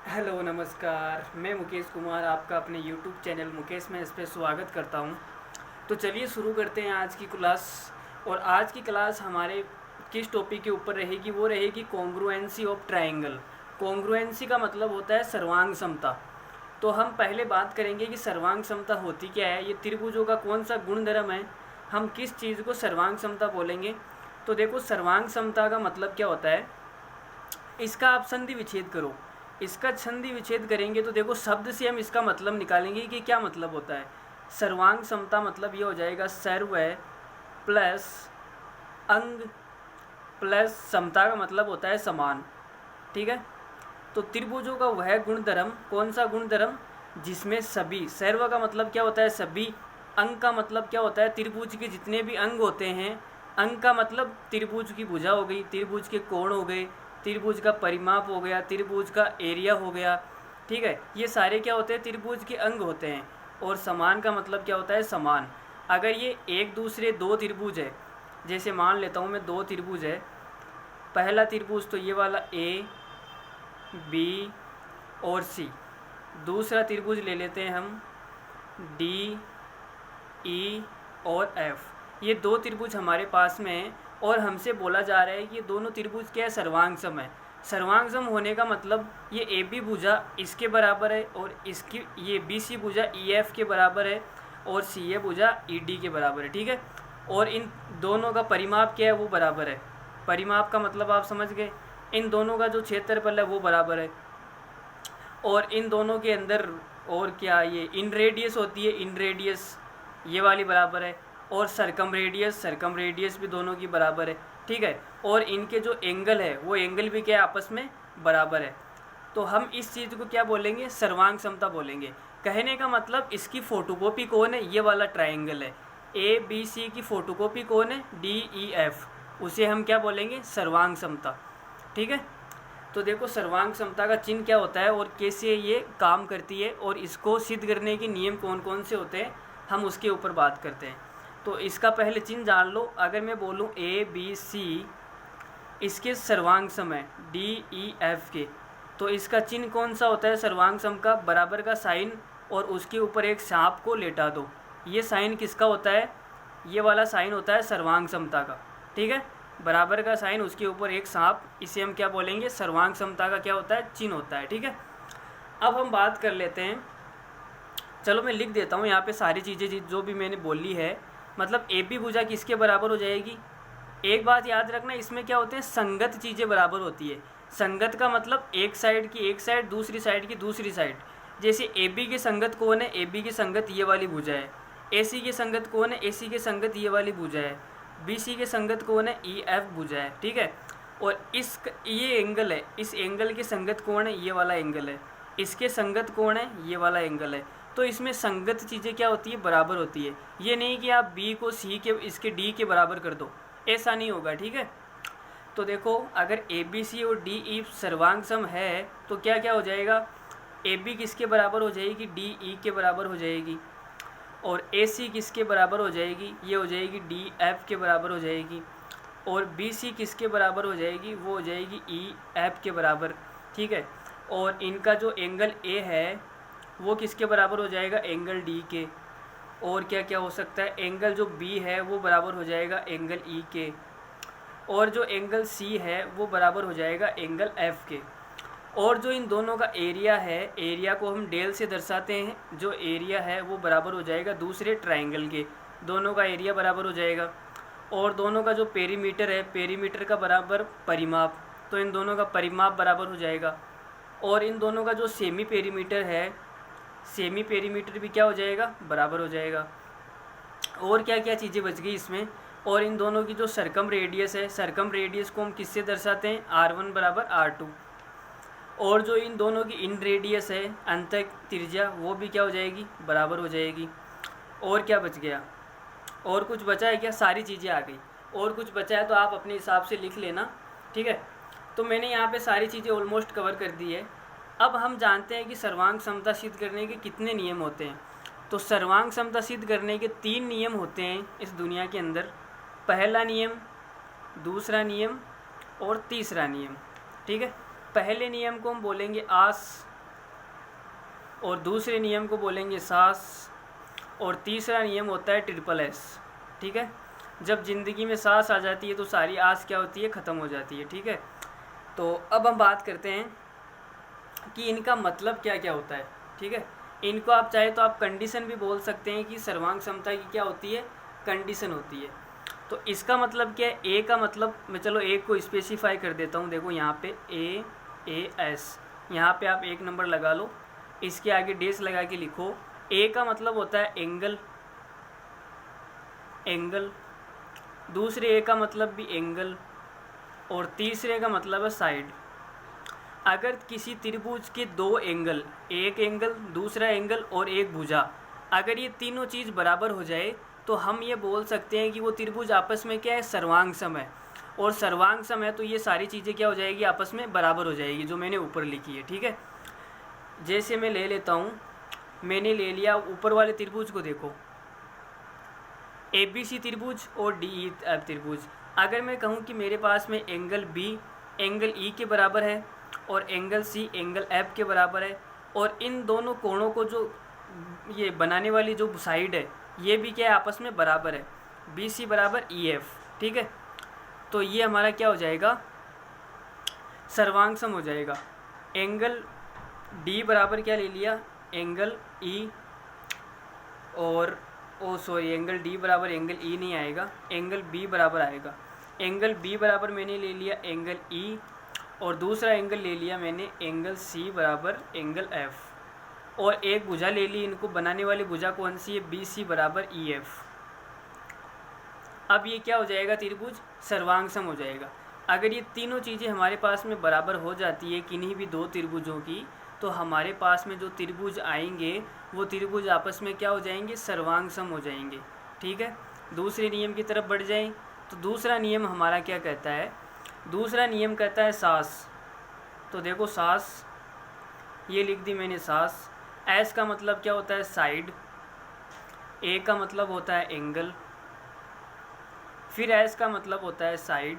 Hello नमस्कार, मैं मुकेश कुमार आपका अपने यूट्यूब चैनल मुकेश में इस पर स्वागत करता हूं। तो चलिए शुरू करते हैं आज की क्लास। और आज की क्लास हमारे किस टॉपिक के ऊपर रहेगी, वो रहेगी कॉन्ग्रुएंसी ऑफ ट्रायंगल। कॉन्ग्रुएंसी का मतलब होता है सर्वांग समता। तो हम पहले बात करेंगे कि सर्वांग समता होती क्या है, ये त्रिभुजों का कौन सा गुणधर्म है, हम किस चीज़ को सर्वांग समता बोलेंगे। तो देखो, सर्वांग समता का मतलब क्या होता है, इसका आप संधि विच्छेद करो। इसका संधि विच्छेद करेंगे तो देखो, शब्द से हम इसका मतलब निकालेंगे कि क्या मतलब होता है। सर्वांग समता मतलब ये हो जाएगा सर्व प्लस अंग प्लस समता का मतलब होता है समान। ठीक है। तो त्रिभुजों का वह गुणधर्म, कौन सा गुणधर्म, जिसमें सभी, सर्व का मतलब क्या होता है सभी, अंग का मतलब क्या होता है त्रिभुज के जितने भी अंग होते हैं। अंग का मतलब त्रिभुज की भुजा हो गई, त्रिभुज के कोण हो गए, त्रिभुज का परिमाप हो गया, त्रिभुज का एरिया हो गया। ठीक है, ये सारे क्या होते हैं, त्रिभुज के अंग होते हैं। और समान का मतलब क्या होता है समान। अगर ये एक दूसरे दो त्रिभुज है, जैसे मान लेता हूँ मैं, दो त्रिभुज है। पहला त्रिभुज तो ये वाला ए बी और सी। दूसरा त्रिभुज ले लेते हैं हम डी ई और एफ। ये दो त्रिभुज हमारे पास में हैं और हमसे बोला जा रहा है कि ये दोनों त्रिभुज क्या है, सर्वांगसम है। सर्वांगसम होने का मतलब ये ए बी भुजा इसके बराबर है और इसकी ये बी सी भुजा ई एफ के बराबर है और सी ए भुजा ई डी के बराबर है। ठीक है। और इन दोनों का परिमाप क्या है, वो बराबर है। परिमाप का मतलब आप समझ गए, इन दोनों का जो क्षेत्रफल है वो बराबर है। और इन दोनों के अंदर और क्या, ये इन रेडियस होती है, इन रेडियस ये वाली बराबर है। और सरकम रेडियस भी दोनों की बराबर है। ठीक है। और इनके जो एंगल है वो एंगल भी क्या है, आपस में बराबर है। तो हम इस चीज़ को क्या बोलेंगे, सर्वांग समता बोलेंगे। कहने का मतलब इसकी फोटोकॉपी कौन है, ये वाला ट्रायंगल है। ए बी सी की फोटोकॉपी कौन है, डी ई एफ, उसे हम क्या बोलेंगे, सर्वांग समता। ठीक है। तो देखो, सर्वांग समता का चिन्ह क्या होता है और कैसे ये काम करती है और इसको सिद्ध करने के नियम कौन कौन से होते हैं, हम उसके ऊपर बात करते हैं। तो इसका पहले चिन्ह जान लो। अगर मैं बोलूँ ए बी सी, इसके सर्वांग सम है डी ई एफ के, तो इसका चिन्ह कौन सा होता है सर्वांग सम का, बराबर का साइन और उसके ऊपर एक सांप को लेटा दो। ये साइन किसका होता है, ये वाला साइन होता है सर्वांग समता का। ठीक है। बराबर का साइन, उसके ऊपर एक सांप, इसे हम क्या बोलेंगे, सर्वांग समता का क्या होता है, चिन्ह होता है। ठीक है। अब हम बात कर लेते हैं, चलो मैं लिख देता हूँ यहाँ पे सारी चीज़ें जो भी मैंने बोली है। मतलब ए बी भुजा किसके बराबर हो जाएगी। एक बात याद रखना, इसमें क्या होते हैं, संगत चीज़ें बराबर होती है। संगत का मतलब एक साइड की एक साइड, दूसरी साइड की दूसरी साइड। जैसे ए बी की संगत कौन है, ए बी की संगत ये वाली भुजा है। ए सी की संगत कौन है, ए सी की संगत ये वाली भुजा है। बी सी की संगत कौन है, ई एफ भुजा है। ठीक है। और ये एंगल है, इस एंगल की संगत कौन है, ये वाला एंगल है। इसके संगत कौन है, ये वाला एंगल है। तो इसमें संगत चीज़ें क्या होती है, बराबर होती है। ये नहीं कि आप बी को सी के इसके डी के बराबर कर दो, ऐसा नहीं होगा। ठीक है। तो देखो, अगर ए बी सी और डी ई सर्वांग सम है तो क्या क्या हो जाएगा, ए बी किसके बराबर हो जाएगी, डी ई के बराबर हो जाएगी। और ए सी किसके बराबर हो जाएगी, ये हो जाएगी डी एफ के बराबर हो जाएगी। और बी सी किसके बराबर हो जाएगी, वो हो जाएगी ई एफ के बराबर। ठीक है। और इनका जो एंगल ए है वो किसके बराबर हो जाएगा, एंगल डी के। और क्या क्या हो सकता है, एंगल जो बी है वो बराबर हो जाएगा एंगल ई के। और जो एंगल सी है वो बराबर हो जाएगा एंगल एफ के। और जो इन दोनों का एरिया है, एरिया को हम डेल से दर्शाते हैं, जो एरिया है वो बराबर हो जाएगा दूसरे ट्रायंगल के। दोनों का एरिया बराबर हो जाएगा। और दोनों का जो पेरीमीटर है, पेरीमीटर का बराबर परिमाप, तो इन दोनों का परिमाप बराबर हो जाएगा। और इन दोनों का जो सेमी पेरीमीटर है, सेमी पेरीमीटर भी क्या हो जाएगा, बराबर हो जाएगा। और क्या क्या चीज़ें बच गई इसमें। और इन दोनों की जो सरकम रेडियस है, सरकम रेडियस को हम किससे दर्शाते हैं, R1 बराबर R2। और जो इन दोनों की इन रेडियस है, अंत त्रिज्या, वो भी क्या हो जाएगी, बराबर हो जाएगी। और क्या बच गया, और कुछ बचा है क्या, सारी चीज़ें आ गई। और कुछ बचा है तो आप अपने हिसाब से लिख लेना। ठीक है। तो मैंने यहाँ पे सारी चीज़ें ऑलमोस्ट कवर कर दी है। अब हम जानते हैं कि सर्वांग समता सिद्ध करने के कितने नियम होते हैं। तो सर्वांग समता सिद्ध करने के 3 नियम होते हैं इस दुनिया के अंदर। पहला नियम, दूसरा नियम और तीसरा नियम। ठीक है। पहले नियम को हम बोलेंगे आस और दूसरे नियम को बोलेंगे सास, और तीसरा नियम होता है ट्रिपल एस। ठीक है, जब ज़िंदगी में सांस आ जाती है तो सारी आस क्या होती है, ख़त्म हो जाती है। ठीक है, तो अब हम बात करते हैं कि इनका मतलब क्या क्या होता है। ठीक है, इनको आप चाहे तो आप कंडीशन भी बोल सकते हैं कि सर्वांग क्षमता की क्या होती है, कंडीशन होती है। तो इसका मतलब क्या है, ए का मतलब मैं चलो एक को स्पेसिफाई कर देता हूँ। देखो यहाँ पे ए एस, यहाँ पे आप 1 नंबर लगा लो, इसके आगे डेस लगा के लिखो। ए का मतलब होता है एंगल, एंगल, दूसरे ए का मतलब भी एंगल, और तीसरे का मतलब है साइड। अगर किसी त्रिभुज के 2 एंगल, एक एंगल, दूसरा एंगल और एक भुजा, अगर ये तीनों चीज़ बराबर हो जाए तो हम ये बोल सकते हैं कि वो त्रिभुज आपस में क्या है, सर्वांग सम है। और सर्वांग सम है तो ये सारी चीज़ें क्या हो जाएगी, आपस में बराबर हो जाएगी, जो मैंने ऊपर लिखी है। ठीक है, जैसे मैं ले लेता हूँ, मैंने ले लिया ऊपर वाले त्रिभुज को, देखो ABC त्रिभुज और DE त्रिभुज। अगर मैं कहूँ कि मेरे पास में एंगल B एंगल E के बराबर है और एंगल C एंगल F के बराबर है, और इन दोनों कोणों को जो ये बनाने वाली जो साइड है ये भी क्या है, आपस में बराबर है, BC बराबर EF। ठीक है, तो ये हमारा क्या हो जाएगा, सर्वांग सम हो जाएगा। एंगल D बराबर क्या ले लिया, एंगल E, और एंगल D बराबर एंगल E नहीं आएगा, एंगल B बराबर आएगा। एंगल B बराबर मैंने ले लिया एंगल E, और दूसरा एंगल ले लिया मैंने एंगल C बराबर एंगल F, और एक भुजा ले ली, इनको बनाने वाली भुजा कौन सी है, BC बराबर EF। अब ये क्या हो जाएगा, त्रिभुज सर्वांग सम हो जाएगा। अगर ये तीनों चीज़ें हमारे पास में बराबर हो जाती है किन्हीं भी 2 त्रिभुजों की, तो हमारे पास में जो त्रिभुज आएंगे वो त्रिभुज आपस में क्या हो जाएंगे, सर्वांग सम हो जाएंगे। ठीक है, दूसरे नियम की तरफ बढ़ जाएं तो दूसरा नियम हमारा क्या कहता है, दूसरा नियम कहता है सास। तो देखो सास, ये लिख दी मैंने सास। एस का मतलब क्या होता है, साइड, ए का मतलब होता है एंगल, फिर एस का मतलब होता है साइड।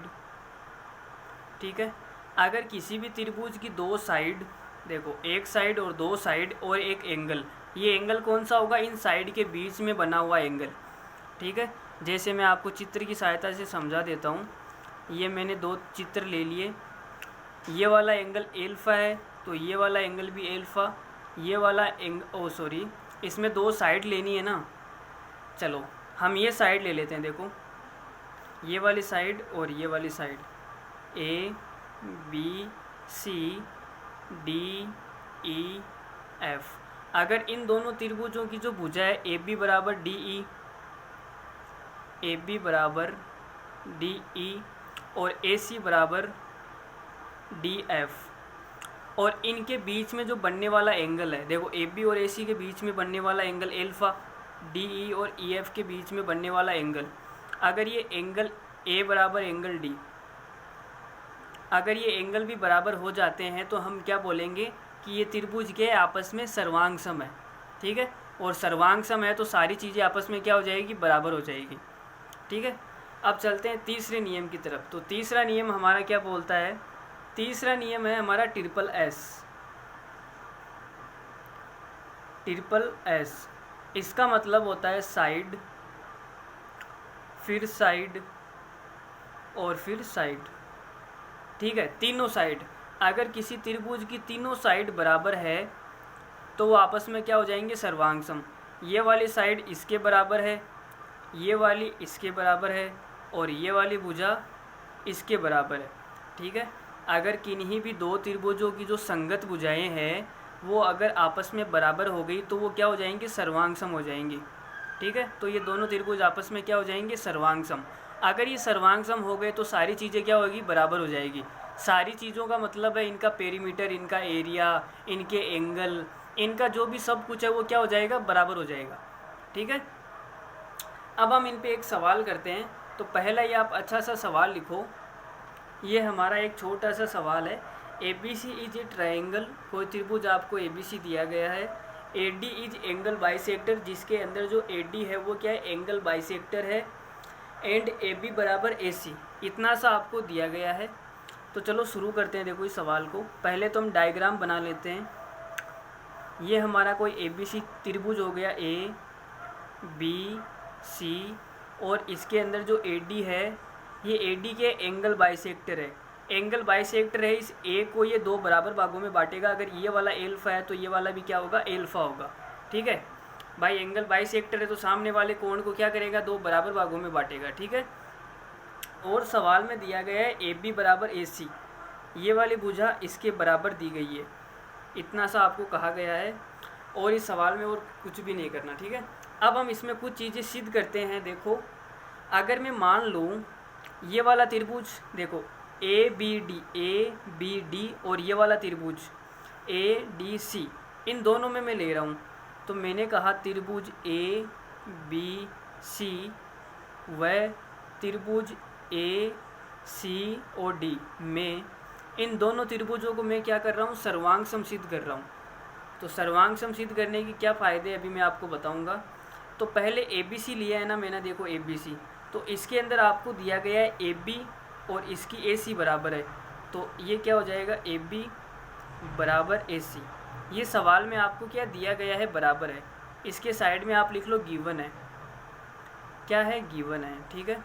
ठीक है, अगर किसी भी त्रिभुज की 2 साइड, देखो एक साइड और 2 साइड और एक एंगल, ये एंगल कौन सा होगा, इन साइड के बीच में बना हुआ एंगल। ठीक है, जैसे मैं आपको चित्र की सहायता से समझा देता हूँ। ये मैंने 2 चित्र ले लिए, ये वाला एंगल एल्फ़ा है तो ये वाला एंगल भी एल्फ़ा, ये वाला इसमें 2 साइड लेनी है ना। चलो हम ये साइड ले लेते हैं, देखो ये वाली साइड और ये वाली साइड, ABCDEF। अगर इन दोनों त्रिभुजों की जो भुजा है AB बराबर DE, AB बराबर DE और AC बराबर DF, और इनके बीच में जो बनने वाला एंगल है, देखो AB और AC के बीच में बनने वाला एंगल एल्फ़ा, DE और EF के बीच में बनने वाला एंगल, अगर ये एंगल A बराबर एंगल D, अगर ये एंगल भी बराबर हो जाते हैं तो हम क्या बोलेंगे कि ये त्रिभुज के आपस में सर्वांग सम है। ठीक है, और सर्वांग सम है तो सारी चीज़ें आपस में क्या हो जाएगी, बराबर हो जाएगी। ठीक है, अब चलते हैं तीसरे नियम की तरफ। तो तीसरा नियम हमारा क्या बोलता है, तीसरा नियम है हमारा ट्रिपल एस। ट्रिपल एस, इसका मतलब होता है साइड, फिर साइड और फिर साइड। ठीक है, तीनों साइड, अगर किसी त्रिभुज की तीनों साइड बराबर है तो वो आपस में क्या हो जाएंगे, सर्वांग सम। ये वाली साइड इसके बराबर है, ये वाली इसके बराबर है, और ये वाली भुजा इसके बराबर है। ठीक है, अगर किन्हीं भी 2 त्रिभुजों की जो संगत भुजाएं हैं वो अगर आपस में बराबर हो गई तो वो क्या हो जाएंगे, सर्वांग सम हो जाएंगी। ठीक है, तो ये दोनों त्रिभुज आपस में क्या हो जाएंगे, सर्वांग सम। अगर ये सर्वांग सम हो गए तो सारी चीज़ें क्या होगी, बराबर हो जाएगी। सारी चीज़ों का मतलब है इनका पेरीमीटर, इनका एरिया, इनके एंगल, इनका जो भी सब कुछ है वो क्या हो जाएगा, बराबर हो जाएगा। ठीक है, अब हम इन पे एक सवाल करते हैं। तो पहला ये आप अच्छा सा सवाल लिखो, ये हमारा एक छोटा सा सवाल है। ABC इज ए ट्रायंगल, कोई त्रिभुज आपको ABC दिया गया है। AD इज एंगल बाइसेक्टर, जिसके अंदर जो AD है वो क्या है, एंगल बाइसेक्टर है। एंड AB बराबर AC, इतना सा आपको दिया गया है। तो चलो शुरू करते हैं। देखो इस सवाल को, पहले तो हम डायग्राम बना लेते हैं। ये हमारा कोई ABC त्रिभुज हो गया, A B C, और इसके अंदर जो AD है, ये AD के एंगल बाइसेक्टर है। एंगल बाइसेक्टर है, इस A को ये दो बराबर भागों में बांटेगा। अगर ये वाला एल्फा है तो ये वाला भी क्या होगा, एल्फा होगा। ठीक है भाई, एंगल बाइसेक्टर है तो सामने वाले कोण को क्या करेगा, दो बराबर भागों में बांटेगा। ठीक है, और सवाल में दिया गया है AB बराबर AC, ये वाली भुजा इसके बराबर दी गई है, इतना सा आपको कहा गया है, और इस सवाल में और कुछ भी नहीं करना। ठीक है, अब हम इसमें कुछ चीज़ें सिद्ध करते हैं। देखो, अगर मैं मान लूँ ये वाला त्रिभुज, देखो ABD और ये वाला त्रिभुज ADC, इन दोनों में मैं ले रहा हूँ। तो मैंने कहा त्रिभुज ABC व त्रिभुज AC और D में, इन दोनों त्रिभुजों को मैं क्या कर रहा हूँ, सर्वांग सम सिद्ध कर रहा हूँ। तो सर्वांग सम सिद्ध करने के क्या फ़ायदे अभी मैं आपको बताऊँगा। तो पहले ABC लिया है ना मैंने, देखो ABC, तो इसके अंदर आपको दिया गया है AB और इसकी AC बराबर है, तो ये क्या हो जाएगा, AB बराबर AC। ये सवाल में आपको क्या दिया गया है, बराबर है। इसके साइड में आप लिख लो गिवन है, क्या है, गिवन है। ठीक है,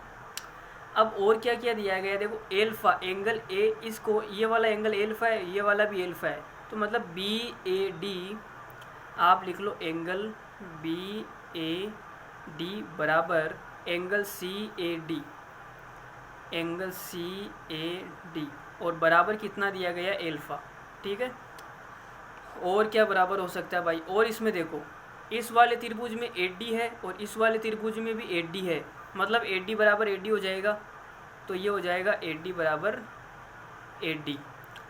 अब और क्या क्या दिया गया है, देखो एल्फा, एंगल A, इसको ये वाला एंगल एल्फा है, ये वाला भी एल्फा है, तो मतलब BAD आप लिख लो एंगल BAD बराबर एंगल CAD, एंगल CAD, और बराबर कितना दिया गया, एल्फा। ठीक है, और क्या बराबर हो सकता है भाई, और इसमें देखो इस वाले त्रिभुज में AD है और इस वाले त्रिभुज में भी AD है, मतलब AD बराबर AD हो जाएगा, तो ये हो जाएगा AD बराबर AD।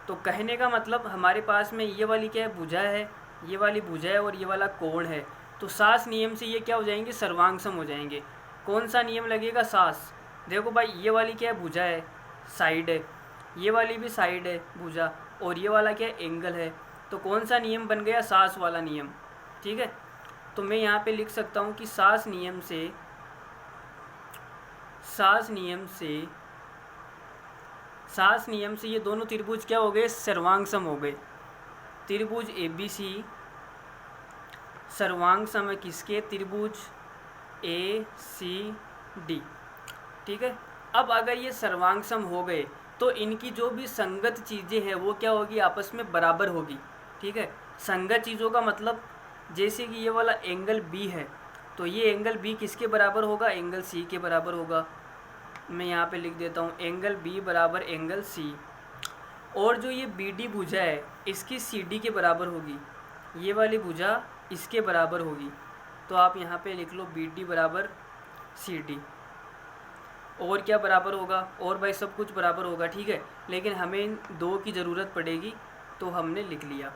तो कहने का मतलब हमारे पास में ये वाली क्या है, भुजा है, ये वाली भुजा है और ये वाला कोण है, तो सास नियम से ये क्या हो जाएंगे, सर्वांग सम हो जाएंगे। कौन सा नियम लगेगा, सास। देखो भाई, ये वाली क्या है, भुजा है, साइड है, ये वाली भी साइड है भुजा, और ये वाला क्या है, एंगल है, तो कौन सा नियम बन गया, सास वाला नियम। ठीक है, तो मैं यहाँ पे लिख सकता हूँ कि सास नियम से ये दोनों त्रिभुज क्या हो गए, सर्वांग सम हो गए। त्रिभुज ABC सर्वांग सम है किसके, त्रिभुज ACD। ठीक है, अब अगर ये सर्वांग सम हो गए तो इनकी जो भी संगत चीज़ें हैं वो क्या होगी, आपस में बराबर होगी। ठीक है, संगत चीज़ों का मतलब जैसे कि ये वाला एंगल B है, तो ये एंगल B किसके बराबर होगा, एंगल C के बराबर होगा। मैं यहाँ पे लिख देता हूँ एंगल B बराबर एंगल C, और जो ये BD भुजा है इसकी CD के बराबर होगी, ये वाली भुजा इसके बराबर होगी, तो आप यहाँ पे लिख लो BD बराबर CD। और क्या बराबर होगा, और भाई सब कुछ बराबर होगा। ठीक है, लेकिन हमें इन दो की ज़रूरत पड़ेगी, तो हमने लिख लिया।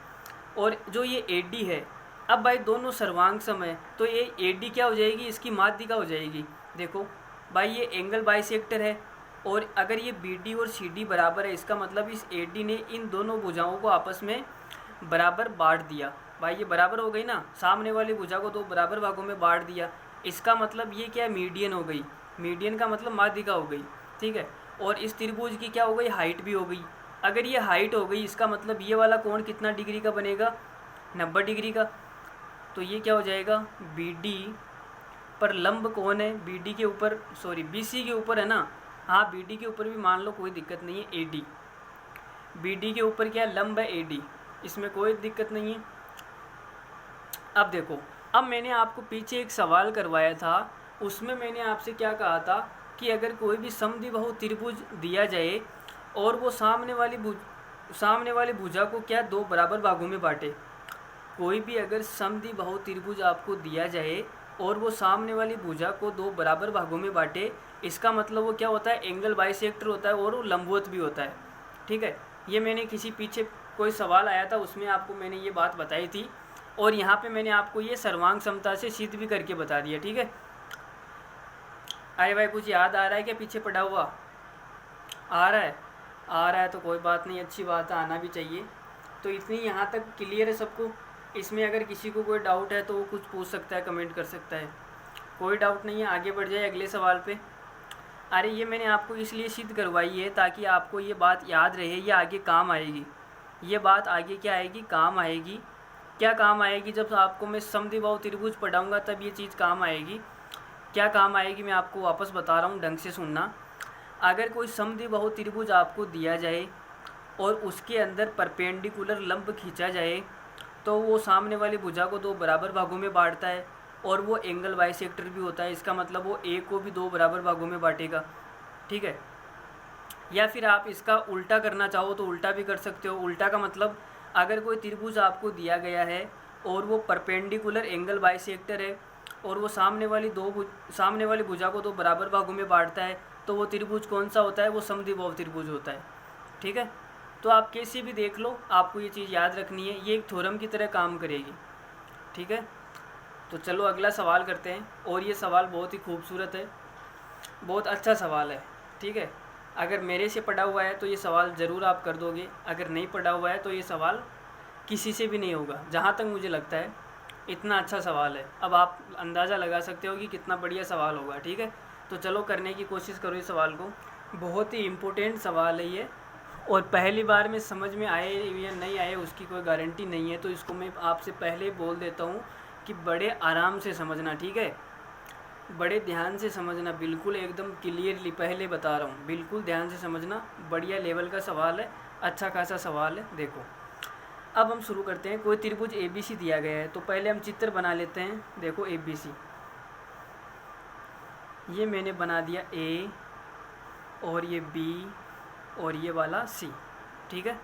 और जो ये AD है, अब भाई दोनों सर्वांग सम है, तो ये AD क्या हो जाएगी, इसकी माध्यिका हो जाएगी। देखो भाई, ये एंगल बाइसेक्टर है, और अगर ये BD और CD बराबर है, इसका मतलब इस AD ने इन दोनों भुजाओं को आपस में बराबर बांट दिया। भाई ये बराबर हो गई ना, सामने वाली भुजा को दो बराबर भागों में बांट दिया, इसका मतलब ये क्या है, मीडियन हो गई। मीडियन का मतलब माध्यिका हो गई। ठीक है, और इस त्रिभुज की क्या हो गई, हाइट भी हो गई। अगर ये हाइट हो गई, इसका मतलब ये वाला कोण कितना डिग्री का बनेगा, 90 डिग्री का। तो ये क्या हो जाएगा, BD पर लंब कौन है, BD के ऊपर, सॉरी BC के ऊपर है ना, हाँ BD के ऊपर भी मान लो, कोई दिक्कत नहीं है। AD BD के ऊपर क्या लंब है, AD, इसमें कोई दिक्कत नहीं है। अब देखो, अब मैंने आपको पीछे एक सवाल करवाया था, उसमें मैंने आपसे क्या कहा था कि अगर कोई भी समद्विबाहु त्रिभुज दिया जाए और वो सामने वाली भुजा को क्या दो बराबर भागों में बांटे। कोई भी अगर समद्विबाहु त्रिभुज आपको दिया जाए और वो सामने वाली भुजा को दो बराबर भागों में बांटे, इसका मतलब वो क्या होता है, एंगल बाइसेक्टर होता है और वो लंबवत भी होता है। ठीक है, ये मैंने किसी पीछे कोई सवाल आया था, उसमें आपको मैंने ये बात बताई थी, और यहाँ पे मैंने आपको ये सर्वांग समता से सिद्ध भी करके बता दिया। ठीक है, अरे भाई कुछ याद आ रहा है क्या, पीछे पढ़ा हुआ आ रहा है तो कोई बात नहीं, अच्छी बात है, आना भी चाहिए। तो इतनी यहाँ तक क्लियर है सबको। इसमें अगर किसी को कोई डाउट है तो वो कुछ पूछ सकता है, कमेंट कर सकता है। कोई डाउट नहीं है, आगे बढ़ जाए अगले सवाल पे। अरे ये मैंने आपको इसलिए सिद्ध करवाई है ताकि आपको ये बात याद रहे, ये आगे काम आएगी। ये बात आगे क्या आएगी, काम आएगी। क्या काम आएगी जब आपको मैं समद्विबाहु त्रिभुज पढ़ाऊँगा, तब ये चीज़ काम आएगी। क्या काम आएगी मैं आपको वापस बता रहा हूँ, ढंग से सुनना। अगर कोई समद्विबाहु त्रिभुज आपको दिया जाए और उसके अंदर परपेंडिकुलर लंब खींचा जाए, तो वो सामने वाली भुजा को 2 बराबर भागों में बांटता है और वो एंगल बाइसेक्टर भी होता है। इसका मतलब वो ए को भी 2 बराबर भागों में बांटेगा, ठीक है। या फिर आप इसका उल्टा करना चाहो तो उल्टा भी कर सकते हो। उल्टा का मतलब, अगर कोई त्रिभुज आपको दिया गया है और वो परपेंडिकुलर एंगल बाइसेक्टर है और वो सामने वाली भुजा को 2 बराबर भागों में बांटता है, तो वो त्रिभुज कौन सा होता है? वो समद्विबाहु त्रिभुज होता है, ठीक है। तो आप कैसे भी देख लो, आपको ये चीज़ याद रखनी है, ये एक थ्योरम की तरह काम करेगी, ठीक है। तो चलो अगला सवाल करते हैं। और ये सवाल बहुत ही खूबसूरत है, बहुत अच्छा सवाल है, ठीक है। अगर मेरे से पढ़ा हुआ है तो ये सवाल ज़रूर आप कर दोगे, अगर नहीं पढ़ा हुआ है तो ये सवाल किसी से भी नहीं होगा, जहाँ तक मुझे लगता है। इतना अच्छा सवाल है, अब आप अंदाज़ा लगा सकते हो कि कितना बढ़िया सवाल होगा, ठीक है। तो चलो करने की कोशिश करो इस सवाल को। बहुत ही इम्पोर्टेंट सवाल है ये, और पहली बार में समझ में आए या नहीं आए उसकी कोई गारंटी नहीं है। तो इसको मैं आपसे पहले बोल देता हूँ कि बड़े आराम से समझना, ठीक है। बड़े ध्यान से समझना, बिल्कुल एकदम क्लियरली पहले बता रहा हूँ, बिल्कुल ध्यान से समझना। बढ़िया लेवल का सवाल है, अच्छा खासा सवाल है। देखो अब हम शुरू करते हैं। कोई त्रिभुज ABC दिया गया है, तो पहले हम चित्र बना लेते हैं। देखो ABC, ये मैंने बना दिया A और ये B और ये वाला C, ठीक है।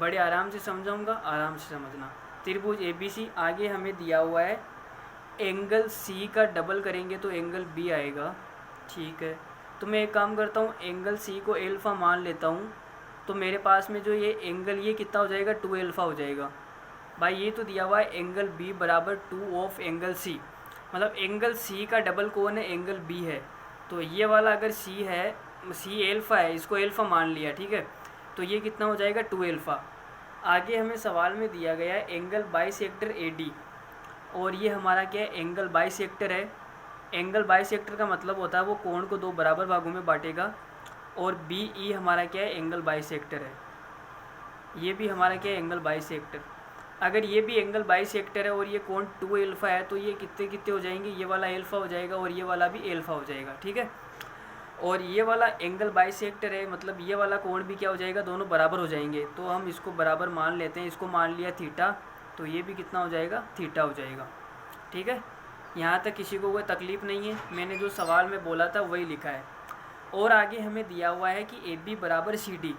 बड़े आराम से समझाऊंगा, आराम से समझना। त्रिभुज ABC, आगे हमें दिया हुआ है एंगल C का डबल करेंगे तो एंगल B आएगा, ठीक है। तो मैं एक काम करता हूँ, एंगल C को एल्फ़ा मान लेता हूँ। तो मेरे पास में जो ये एंगल, ये कितना हो जाएगा? 2 एल्फ़ा हो जाएगा। भाई ये तो दिया हुआ है एंगल B बराबर 2 ऑफ एंगल C, मतलब एंगल C का डबल कौन है? एंगल B है। तो ये वाला अगर C है, C एल्फ़ा है, इसको एल्फ़ा मान लिया, ठीक है। तो ये कितना हो जाएगा? 2 एल्फ़ा। आगे हमें सवाल में दिया गया है एंगल बाइसेक्टर AD, और ये हमारा क्या है? एंगल बाइसेक्टर है। एंगल बाइसेक्टर का मतलब होता है वो कोण को 2 बराबर भागों में बांटेगा। और BE हमारा क्या है? एंगल बाइसेक्टर है। ये भी हमारा क्या है? Angle bisector. अगर ये भी एंगल बाइसेक्टर है और ये कोण 2 एल्फ़ा है, तो ये कितने कितने हो जाएंगे? ये वाला एल्फ़ा हो जाएगा और ये वाला भी एल्फ़ा हो जाएगा, ठीक है। और ये वाला एंगल बाइसेक्टर है, मतलब ये वाला कोण भी क्या हो जाएगा? दोनों बराबर हो जाएंगे। तो हम इसको बराबर मान लेते हैं, इसको मान लिया थीटा, तो ये भी कितना हो जाएगा? थीटा हो जाएगा, ठीक है। यहाँ तक किसी को कोई तकलीफ़ नहीं है, मैंने जो सवाल में बोला था वही लिखा है। और आगे हमें दिया हुआ है कि AB बराबर CD।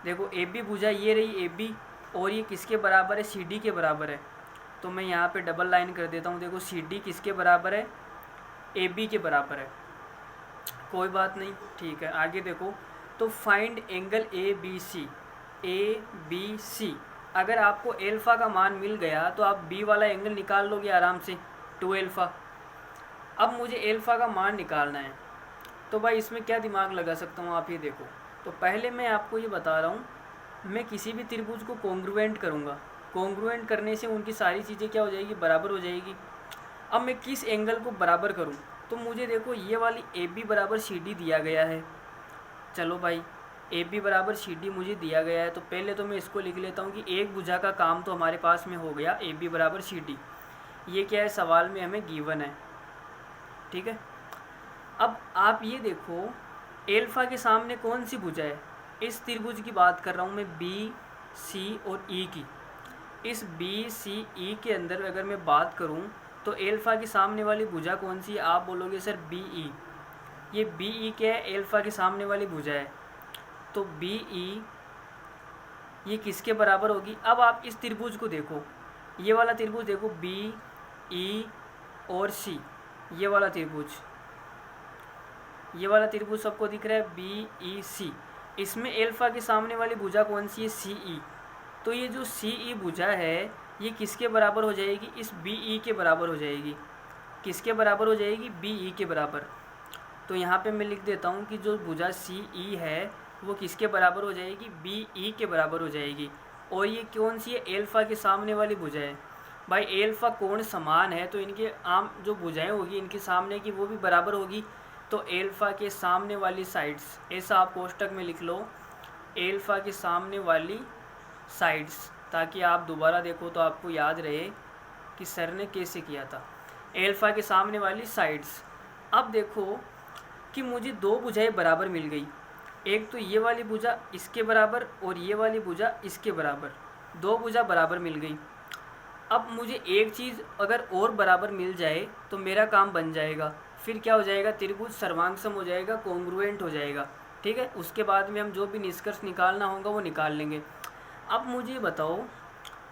देखो AB भुजा ये रही AB, और ये किसके बराबर है? CD के बराबर है। तो मैं यहाँ पे डबल लाइन कर देता हूँ। देखो CD किसके बराबर है? AB के बराबर है। कोई बात नहीं, ठीक है। आगे देखो, तो फाइंड एंगल ABC। अगर आपको एल्फ़ा का मान मिल गया तो आप B वाला एंगल निकाल लोगे आराम से, 2 एल्फ़ा। अब मुझे एल्फ़ा का मान निकालना है, तो भाई इसमें क्या दिमाग लगा सकता हूँ, आप ये देखो। तो पहले मैं आपको ये बता रहा हूँ, मैं किसी भी त्रिभुज को कॉन्ग्रुएंट करूँगा। कॉन्ग्रुएंट करने से उनकी सारी चीज़ें क्या हो जाएगी? बराबर हो जाएगी। अब मैं किस एंगल को बराबर करूँ? तो मुझे देखो ये वाली AB बराबर CD दिया गया है। चलो भाई, AB बराबर CD मुझे दिया गया है, तो पहले तो मैं इसको लिख लेता हूँ कि एक भुजा का काम तो हमारे पास में हो गया, AB बराबर CD। ये क्या है? सवाल में हमें गिवन है, ठीक है। अब आप ये देखो, एल्फ़ा के सामने कौन सी भुजा है? इस त्रिभुज की बात कर रहा हूँ मैं, BC और E की। इस BCE के अंदर अगर मैं बात करूँ तो एल्फ़ा के सामने वाली भुजा कौन सी है? आप बोलोगे सर BE। ये BE क्या है? एल्फ़ा के सामने वाली भुजा है। तो BE ये किसके बराबर होगी? अब आप इस त्रिभुज को देखो, ये वाला त्रिभुज देखो, BE और C, ये वाला त्रिभुज सबको दिख रहा है, BEC। इसमें एल्फ़ा के सामने वाली भुजा कौन सी है? CE। तो ये जो CE भुजा है ये किसके बराबर हो जाएगी? इस BE के बराबर हो जाएगी। किसके बराबर हो जाएगी? BE के बराबर। तो यहाँ पे मैं लिख देता हूँ कि जो भुजा CE है वो किसके बराबर हो जाएगी? BE के बराबर हो जाएगी। और ये कौन सी है? एल्फ़ा के सामने वाली भुजा है। भाई एल्फ़ा कोण समान है, तो इनके आम जो भुजाएं होगी इनके सामने की वो भी बराबर होगी। तो एल्फ़ा के सामने वाली साइड्स, ऐसा आप कोष्टक में लिख लो, एल्फ़ा के सामने वाली साइड्स ताकि आप दोबारा देखो तो आपको याद रहे कि सर ने कैसे किया था। एल्फ़ा के सामने वाली साइड्स। अब देखो कि मुझे दो भुजाएं बराबर मिल गई, एक तो ये वाली भुजा इसके बराबर और ये वाली भुजा इसके बराबर, दो भुजा बराबर मिल गई। अब मुझे एक चीज़ अगर और बराबर मिल जाए तो मेरा काम बन जाएगा। फिर क्या हो जाएगा, त्रिभुज सर्वांगसम हो जाएगा, कॉन्ग्रुएंट हो जाएगा। ठीक है, उसके बाद में हम जो भी निष्कर्ष निकालना होगा वो निकाल लेंगे। अब मुझे बताओ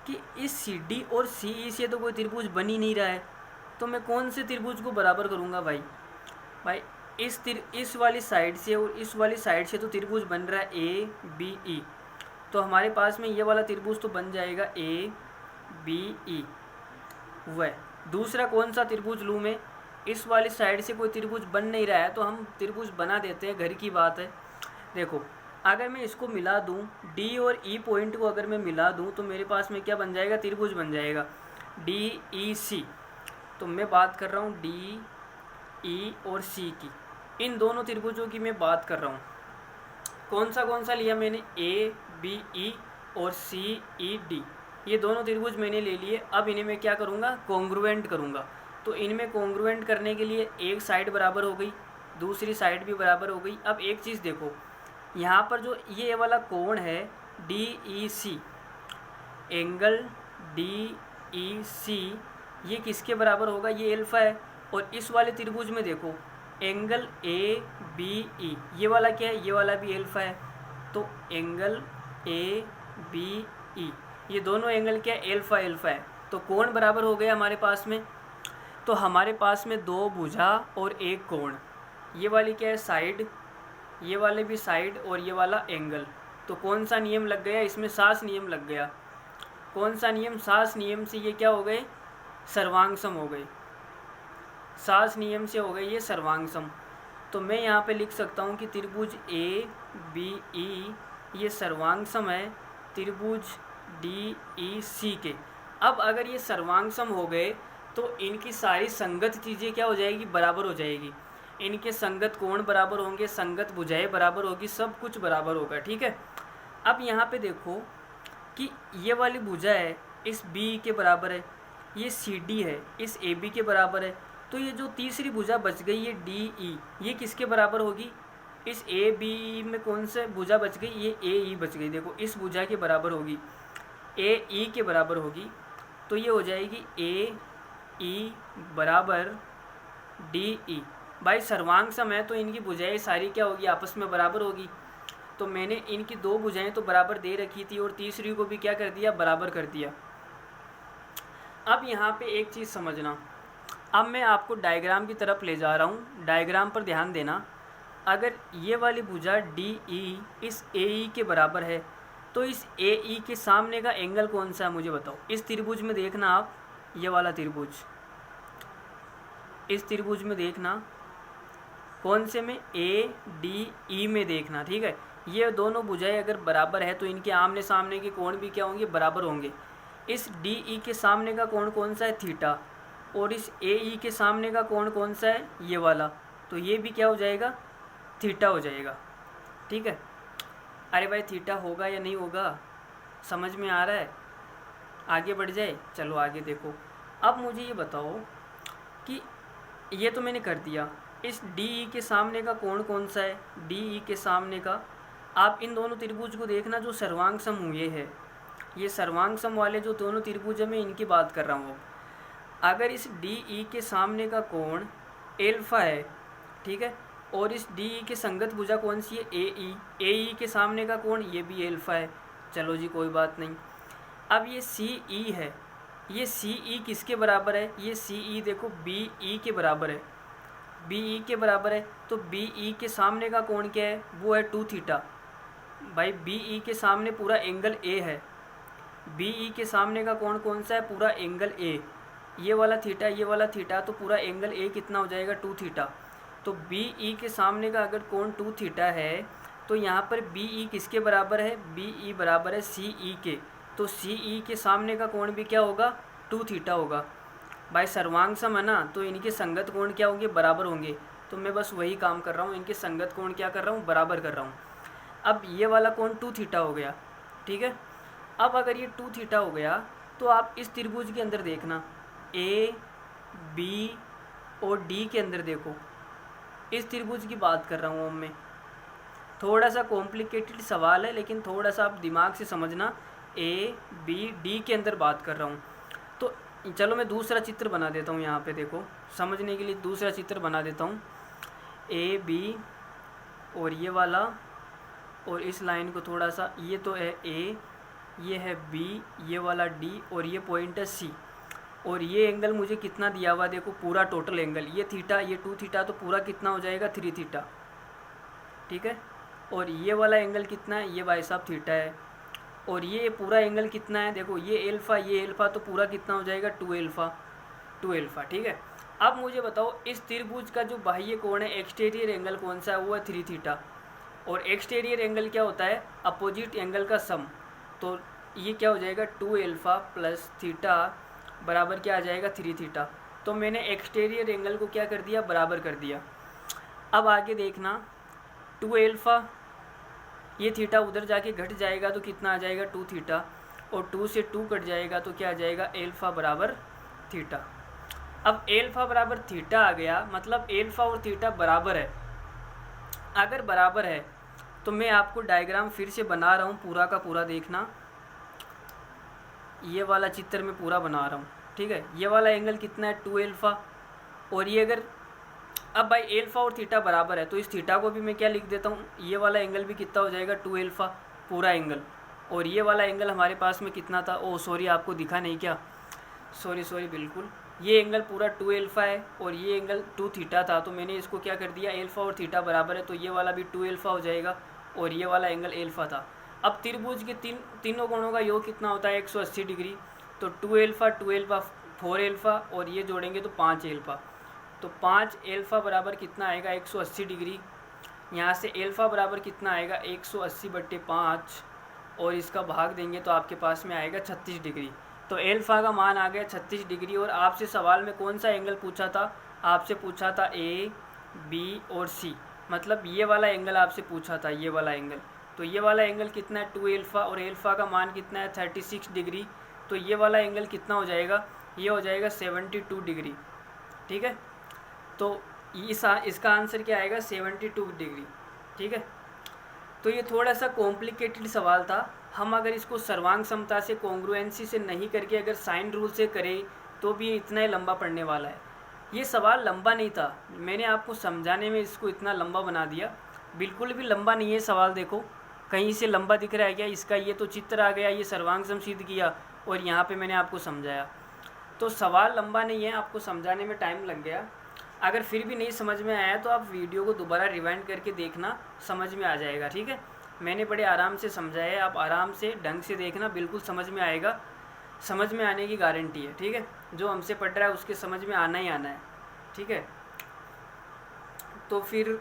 कि इस सी डी और सी ई से तो कोई त्रिभुज बन ही नहीं रहा है, तो मैं कौन से त्रिभुज को बराबर करूँगा भाई? भाई इस वाली साइड से और इस वाली साइड से तो त्रिभुज बन रहा है ए बी ई, तो हमारे पास में ये वाला त्रिभुज तो बन जाएगा ए बी ई। वह दूसरा कौन सा त्रिभुज लूँ मैं? इस वाली साइड से कोई त्रिभुज बन नहीं रहा है तो हम त्रिभुज बना देते हैं, घर की बात है। देखो अगर मैं इसको मिला दूँ, डी और ई पॉइंट को अगर मैं मिला दूँ तो मेरे पास में क्या बन जाएगा, त्रिभुज बन जाएगा डी ई सी। तो मैं बात कर रहा हूँ डी ई और सी की, इन दोनों त्रिभुजों की मैं बात कर रहा हूँ। कौन सा लिया मैंने? ए बी ई और सी ई डी, ये दोनों त्रिभुज मैंने ले लिए। अब इन्हें मैं क्या करूँगा, कॉन्ग्रुएंट करूँगा। तो इनमें कॉन्ग्रुएंट करने के लिए एक साइड बराबर हो गई, दूसरी साइड भी बराबर हो गई। अब एक चीज़ देखो, यहाँ पर जो ये वाला कोण है डी ई सी, एंगल डी ई सी, ये किसके बराबर होगा? ये एल्फ़ा है। और इस वाले त्रिभुज में देखो एंगल ए बी ई, ये वाला क्या है? ये वाला भी एल्फ़ा है। तो एंगल ए बी ई, ये दोनों एंगल क्या है? एल्फ़ा एल्फ़ा है। तो कोण बराबर हो गया हमारे पास में। तो हमारे पास में दो भुजा और एक कोण, ये वाली क्या है? साइड, ये वाले भी साइड और ये वाला एंगल। तो कौन सा नियम लग गया इसमें? सास नियम लग गया। कौन सा नियम? सास नियम से ये क्या हो गए? सर्वांगसम हो गए। सास नियम से हो गए ये सर्वांगसम। तो मैं यहाँ पे लिख सकता हूँ कि त्रिभुज ए बी ई ये सर्वांगसम है त्रिभुज डी ई सी के। अब अगर ये सर्वांगसम हो गए तो इनकी सारी संगत चीज़ें क्या हो जाएगी? बराबर हो जाएगी। इनके संगत कोण बराबर होंगे, संगत भुजाएं बराबर होगी, सब कुछ बराबर होगा। ठीक है, अब यहाँ पे देखो कि ये वाली भुजा है इस बी के बराबर है, ये सी डी है इस ए बी के बराबर है। तो ये जो तीसरी भुजा बच गई ये डी ई, ये किसके बराबर होगी? इस ए बी में कौन सा भुजा बच गई? ये ए ई बच गई। देखो इस भुजा के बराबर होगी, ए ई के बराबर होगी। तो ये हो जाएगी ए ई बराबर डी ई। भाई सर्वांगसम है तो इनकी भुजाएं सारी क्या होगी? आपस में बराबर होगी। तो मैंने इनकी दो भुजाएं तो बराबर दे रखी थी और तीसरी को भी क्या कर दिया? बराबर कर दिया। अब यहाँ पे एक चीज़ समझना, अब मैं आपको डायग्राम की तरफ ले जा रहा हूँ, डायग्राम पर ध्यान देना। अगर ये वाली भुजा डी ई इस ए ई के बराबर है तो इस ए ई के सामने का एंगल कौन सा है मुझे बताओ? इस त्रिभुज में देखना आप, ये वाला त्रिभुज, इस त्रिभुज में देखना, कौन से में? ए डी ई में देखना। ठीक है, ये दोनों भुजाएं अगर बराबर है तो इनके आमने सामने के कोण भी क्या होंगे? बराबर होंगे। इस डी ई के सामने का कोण कौन सा है? थीटा। और इस ए ई के सामने का कोण कौन सा है? ये वाला। तो ये भी क्या हो जाएगा? थीटा हो जाएगा। ठीक है, अरे भाई थीटा होगा या नहीं होगा, समझ में आ रहा है? आगे बढ़ जाए, चलो आगे देखो। अब मुझे ये बताओ कि ये तो मैंने कर दिया, इस डी ई के सामने का कोण कौन सा है? डी ई के सामने का, आप इन दोनों त्रिभुज को देखना जो सर्वांगसम हुए हैं, ये सर्वांगसम वाले जो दोनों त्रिभुज हैं मैं इनकी बात कर रहा हूँ। अगर इस डी ई के सामने का कोण एल्फा है, ठीक है, और इस डी ई के संगत भुजा कौन सी है? ए ई के सामने का कोण ये भी एल्फा है। चलो जी कोई बात नहीं। अब ये सी ई है, ये सी ई किसके बराबर है? ये सी ई देखो बी ई के बराबर है, बी ई के बराबर है। तो बी ई के सामने का कोण क्या है? वो है 2 थीटा। भाई बी ई के सामने पूरा एंगल ए है, बी ई के सामने का कोण कौन सा है? पूरा एंगल ए। ये वाला थीटा, ये वाला थीटा, तो पूरा एंगल ए कितना हो जाएगा? 2 थीटा। तो बी ई के सामने का अगर कोण 2 थीटा है तो यहाँ पर बी ई किसके बराबर है? बी ई बराबर है सी ई के। तो सी ई के सामने का कोण भी क्या होगा? 2 थीटा होगा। भाई सर्वांगसम है ना, तो इनके संगत कोण क्या होंगे? बराबर होंगे। तो मैं बस वही काम कर रहा हूँ, इनके संगत कोण क्या कर रहा हूँ? बराबर कर रहा हूँ। अब ये वाला कोण 2 थीटा हो गया, ठीक है। अब अगर ये 2 थीटा हो गया तो आप इस त्रिभुज के अंदर देखना, ए बी और डी के अंदर देखो, इस त्रिभुज की बात कर रहा हूँ मैं। थोड़ा सा कॉम्प्लिकेटेड सवाल है लेकिन थोड़ा सा आप दिमाग से समझना, ए बी डी के अंदर बात कर रहा हूँ। तो चलो मैं दूसरा चित्र बना देता हूँ, यहाँ पे देखो समझने के लिए दूसरा चित्र बना देता हूँ। ए बी और ये वाला, और इस लाइन को थोड़ा सा, ये तो है ए, ये है बी, ये वाला डी, और ये पॉइंट है सी। और ये एंगल मुझे कितना दिया हुआ देखो, पूरा टोटल एंगल, ये थीटा, ये 2 थीटा, तो पूरा कितना हो जाएगा 3 थीटा, ठीक है। और ये वाला एंगल कितना है, ये भाई साहब थीटा है। और ये पूरा एंगल कितना है देखो, ये एल्फ़ा, ये एल्फ़ा, तो पूरा कितना हो जाएगा 2 एल्फ़ा, ठीक है। अब मुझे बताओ इस त्रिभुज का जो बाह्य कोण है, एक्सटीरियर एंगल कौन सा है, वो है 3 थीटा। और एक्सटीरियर एंगल क्या होता है, अपोजिट एंगल का सम। तो ये क्या हो जाएगा 2 एल्फ़ा प्लस थीटा बराबर क्या आ जाएगा 3 थीटा। तो मैंने एक्सटीरियर एंगल को क्या कर दिया, बराबर कर दिया। अब आगे देखना, 2 एल्फ़ा, ये थीटा उधर जाके घट जाएगा तो कितना आ जाएगा 2 थीटा, और 2 से 2 कट जाएगा तो क्या आ जाएगा एल्फ़ा बराबर थीटा। अब एल्फ़ा बराबर थीटा आ गया, मतलब एल्फ़ा और थीटा बराबर है। अगर बराबर है तो मैं आपको डायग्राम फिर से बना रहा हूँ, पूरा का पूरा देखना, ये वाला चित्र मैं पूरा बना रहा हूँ, ठीक है। ये वाला एंगल कितना है 2 एल्फ़ा, और ये अगर, अब भाई एल्फ़ा और थीटा बराबर है तो इस थीटा को भी मैं क्या लिख देता हूँ, ये वाला एंगल भी कितना हो जाएगा 2 एल्फ़ा पूरा एंगल। और ये वाला एंगल हमारे पास में कितना था, ओ सॉरी आपको दिखा नहीं क्या, सॉरी बिल्कुल, ये एंगल पूरा 2 एल्फ़ा है और ये एंगल 2 थीटा था, तो मैंने इसको क्या कर दिया, एल्फ़ा और थीटा बराबर है तो ये वाला भी 2 एल्फ़ा हो जाएगा और ये वाला एंगल एल्फ़ा था। अब त्रिभुज के तीनों कोणों का योग कितना होता है 180 डिग्री, तो 2 एल्फ़ा 4 एल्फ़ा और ये जोड़ेंगे तो 5 एल्फ़ा, तो 5 एल्फ़ा बराबर कितना आएगा 180 डिग्री। यहाँ से एल्फ़ा बराबर कितना आएगा 180/5, और इसका भाग देंगे तो आपके पास में आएगा 36 डिग्री। तो एल्फ़ा का मान आ गया 36 डिग्री। और आपसे सवाल में कौन सा एंगल पूछा था, आपसे पूछा था ए बी और सी, मतलब ये वाला एंगल आपसे पूछा था, ये वाला एंगल। तो ये वाला एंगल कितना है 2 एल्फ़ा, और एल्फ़ा का मान कितना है 36 डिग्री, तो ये वाला एंगल कितना हो जाएगा, ये हो जाएगा 72 डिग्री, ठीक है। तो इसका आंसर क्या आएगा 72 डिग्री, ठीक है। तो ये थोड़ा सा कॉम्प्लिकेटेड सवाल था। हम अगर इसको सर्वांग समता से, कॉन्ग्रुएंसी से नहीं करके अगर साइन रूल से करें तो भी इतना ही लंबा पड़ने वाला है। ये सवाल लंबा नहीं था, मैंने आपको समझाने में इसको इतना लंबा बना दिया। बिल्कुल भी लंबा नहीं है सवाल, देखो कहीं से लंबा दिख रहा है क्या, इसका ये तो चित्र आ गया, ये सर्वांग सम सिद्ध किया और यहाँ पे मैंने आपको समझाया। तो सवाल लंबा नहीं है, आपको समझाने में टाइम लग गया। अगर फिर भी नहीं समझ में आया तो आप वीडियो को दोबारा रिवाइंड करके देखना, समझ में आ जाएगा, ठीक है। मैंने बड़े आराम से समझाया है, आप आराम से ढंग से देखना, बिल्कुल समझ में आएगा, समझ में आने की गारंटी है, ठीक है। जो हमसे पढ़ रहा है उसके समझ में आना ही आना है, ठीक है। तो फिर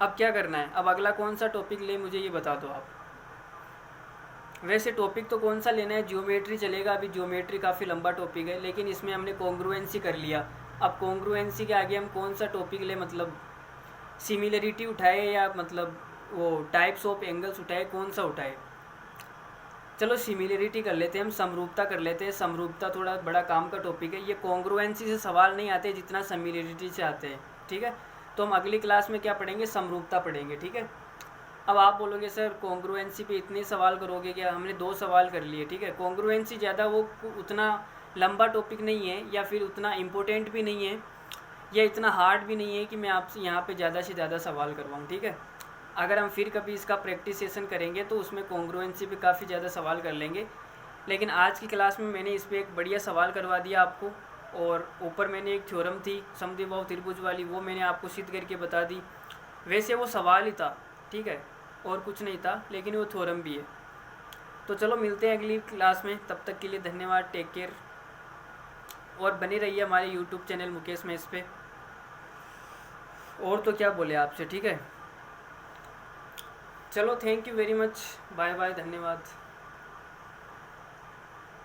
अब क्या करना है, अब अगला कौन सा टॉपिक ले मुझे ये बता दो आप। वैसे टॉपिक तो कौन सा लेना है, ज्योमेट्री चलेगा। अभी ज्योमेट्री काफ़ी लंबा टॉपिक है, लेकिन इसमें हमने कॉन्ग्रुएंसी कर लिया। अब कॉन्ग्रुएंसी के आगे हम कौन सा टॉपिक ले, मतलब सिमिलरिटी उठाए या मतलब वो टाइप्स ऑफ एंगल्स उठाए, कौन सा उठाए। चलो सिमिलरिटी कर लेते हैं, हम समरूपता कर लेते हैं। समरूपता थोड़ा बड़ा काम का टॉपिक है, ये कॉन्ग्रुएंसी से सवाल नहीं आते जितना सिमिलरिटी से आते हैं, ठीक है। तो हम अगली क्लास में क्या पढ़ेंगे, समरूपता पढ़ेंगे, ठीक है। अब आप बोलोगे सर कॉन्ग्रुएंसी पे इतने सवाल करोगे क्या, हमने 2 सवाल कर लिए, ठीक है। कॉन्ग्रुएंसी ज़्यादा वो उतना लंबा टॉपिक नहीं है, या फिर उतना इम्पोर्टेंट भी नहीं है, या इतना हार्ड भी नहीं है कि मैं आपसे यहाँ पे ज़्यादा से ज़्यादा सवाल करवाऊँ, ठीक है। अगर हम फिर कभी इसका प्रैक्टिस सेशन करेंगे तो उसमें कॉन्ग्रुएंसी पे काफ़ी ज़्यादा सवाल कर लेंगे। लेकिन आज की क्लास में मैंने इस पर एक बढ़िया सवाल करवा दिया आपको, और ऊपर मैंने एक थ्योरम थी समद्विबाहु त्रिभुज वाली, वो मैंने आपको सिद्ध करके बता दी। वैसे वो सवाल ही था, ठीक है, और कुछ नहीं था, लेकिन वो थ्योरम भी है। तो चलो मिलते हैं अगली क्लास में, तब तक के लिए धन्यवाद, टेक केयर, और बने रहिए हमारे यूट्यूब चैनल मुकेश मैथ्स पे। और तो क्या बोले आपसे, ठीक है। चलो thank you very much, bye bye, धन्यवाद।